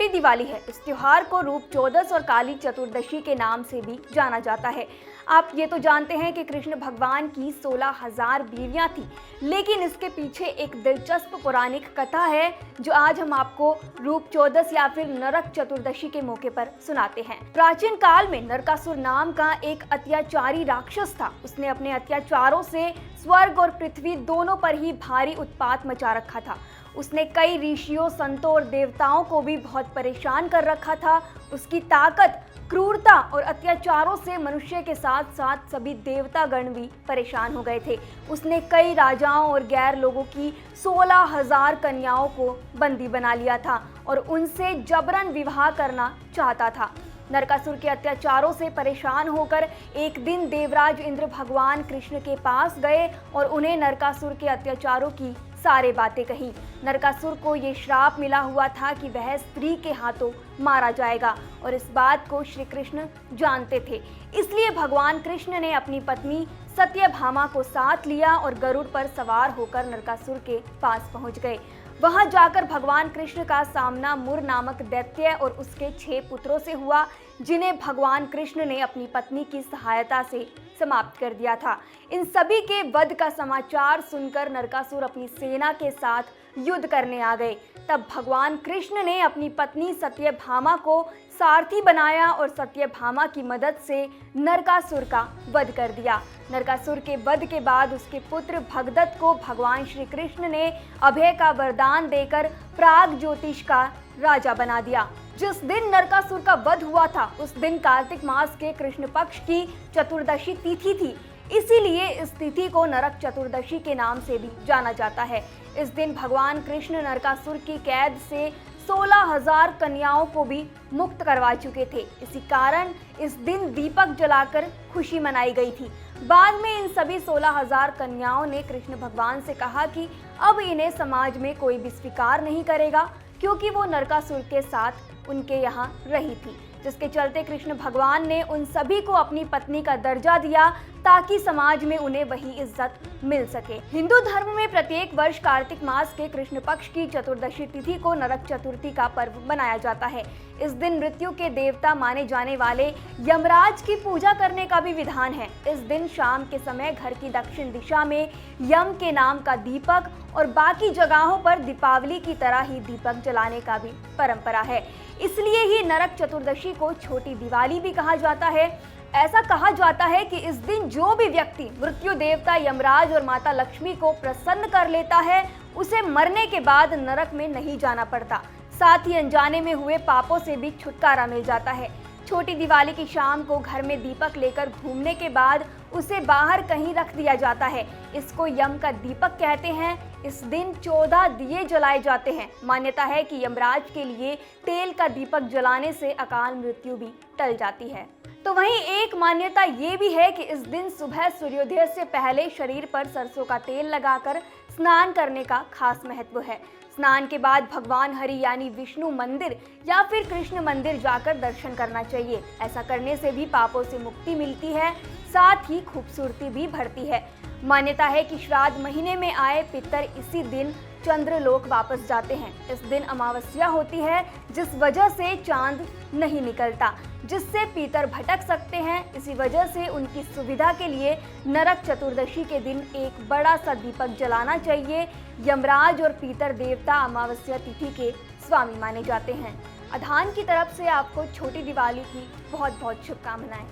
छोटी दिवाली है। इस त्योहार को रूप चौदस और काली चतुर्दशी के नाम से भी जाना जाता है। आप ये तो जानते हैं कि कृष्ण भगवान की 16,000 बीवियां थी, लेकिन इसके पीछे एक दिलचस्प पौराणिक कथा है जो आज हम आपको रूप चौदस या फिर नरक चतुर्दशी के मौके पर सुनाते हैं। प्राचीन काल में नरकासुर नाम का एक अत्याचारी राक्षस था। उसने अपने अत्याचारों से स्वर्ग और पृथ्वी दोनों पर ही भारी उत्पात मचा रखा था। उसने कई ऋषियों, संतों और देवताओं को भी बहुत परेशान कर रखा था। उसकी ताकत, क्रूरता और अत्याचारों से मनुष्य के साथ साथ सभी देवतागण भी परेशान हो गए थे। उसने कई राजाओं और गैर लोगों की 16,000 कन्याओं को बंदी बना लिया था और उनसे जबरन विवाह करना चाहता था। नरकासुर के अत्याचारों से परेशान होकर एक दिन देवराज इंद्र भगवान कृष्ण के पास गए और उन्हें नरकासुर के अत्याचारों की सारी बातें कही। नरकासुर को ये श्राप मिला हुआ था कि वह स्त्री के हाथों मारा जाएगा और इस बात को श्री कृष्ण जानते थे। इसलिए भगवान कृष्ण ने अपनी पत्नी सत्यभामा को साथ लिया और गरुड़ पर सवार होकर नरकासुर के पास पहुंच गए। वहां जाकर भगवान कृष्ण का सामना मुर नामक दैत्य और उसके 6 पुत्रों से हुआ, जिन्हें भगवान कृष्ण ने अपनी पत्नी की सहायता से समाप्त कर दिया था। इन सभी के वध का समाचार सुनकर नरकासुर अपनी सेना के साथ युद्ध करने आ गए। तब भगवान कृष्ण ने अपनी पत्नी सत्यभामा को सारथी बनाया और सत्यभामा की मदद से नरकासुर का वध कर दिया। नरकासुर के वध के बाद उसके पुत्र भगदत्त को भगवान श्री कृष्ण ने अभय का वरदान देकर प्राग ज्योतिष का राजा बना दिया। जिस दिन नरकासुर का वध हुआ था उस दिन कार्तिक मास के कृष्ण पक्ष की चतुर्दशी तिथि थी। इसीलिए इस तिथि को नरक चतुर्दशी के नाम से भी जाना जाता है। इस दिन भगवान कृष्ण नरकासुर की कैद से 16,000 कन्याओं को भी मुक्त करवा चुके थे। इसी कारण इस दिन दीपक जलाकर खुशी मनाई गई थी। बाद में इन सभी 16,000 कन्याओं ने कृष्ण भगवान से कहा कि अब इन्हें समाज में कोई भी स्वीकार नहीं करेगा, क्योंकि वो नरकासुर के साथ उनके यहाँ रही थी, जिसके चलते कृष्ण भगवान ने उन सभी को अपनी पत्नी का दर्जा दिया ताकि समाज में उन्हें वही इज्जत मिल सके। हिंदू धर्म में प्रत्येक वर्ष कार्तिक मास के कृष्ण पक्ष की चतुर्दशी तिथि को नरक चतुर्थी का पर्व मनाया जाता है। इस दिन मृत्यु के देवता माने जाने वाले यमराज की पूजा करने का भी विधान है। इस दिन शाम के समय घर की दक्षिण दिशा में यम के नाम का दीपक और बाकी जगहों पर दीपावली की तरह ही दीपक जलाने का भी परंपरा है। इसलिए ही नरक चतुर्दशी को छोटी दिवाली भी कहा जाता है। ऐसा कहा जाता है कि इस दिन जो भी व्यक्ति मृत्यु देवता यमराज और माता लक्ष्मी को प्रसन्न कर लेता है, उसे मरने के बाद नरक में नहीं जाना पड़ता। साथ ही अनजाने में हुए पापों से भी छुटकारा मिल जाता है। छोटी दिवाली की शाम को घर में दीपक लेकर घूमने के बाद उसे बाहर कहीं रख दिया जाता है। इसको यम का दीपक कहते हैं। इस दिन 14 दिए जलाए जाते हैं। मान्यता है कि यमराज के लिए तेल का दीपक जलाने से अकाल मृत्यु भी टल जाती है। तो वहीं एक मान्यता ये भी है कि इस दिन सुबह सूर्योदय से पहले शरीर पर सरसों का तेल लगाकर स्नान करने का खास महत्व है। स्नान के बाद भगवान हरि यानी विष्णु मंदिर या फिर कृष्ण मंदिर जाकर दर्शन करना चाहिए। ऐसा करने से भी पापों से मुक्ति मिलती है, साथ ही खूबसूरती भी बढ़ती है। मान्यता है कि श्राद्ध महीने में आए पितर इसी दिन चंद्रलोक वापस जाते हैं। इस दिन अमावस्या होती है, जिस वजह से चांद नहीं निकलता, जिससे पितर भटक सकते हैं। इसी वजह से उनकी सुविधा के लिए नरक चतुर्दशी के दिन एक बड़ा सा दीपक जलाना चाहिए। यमराज और पितर देवता अमावस्या तिथि के स्वामी माने जाते हैं। अधान की तरफ से आपको छोटी दिवाली की बहुत बहुत शुभकामनाएं।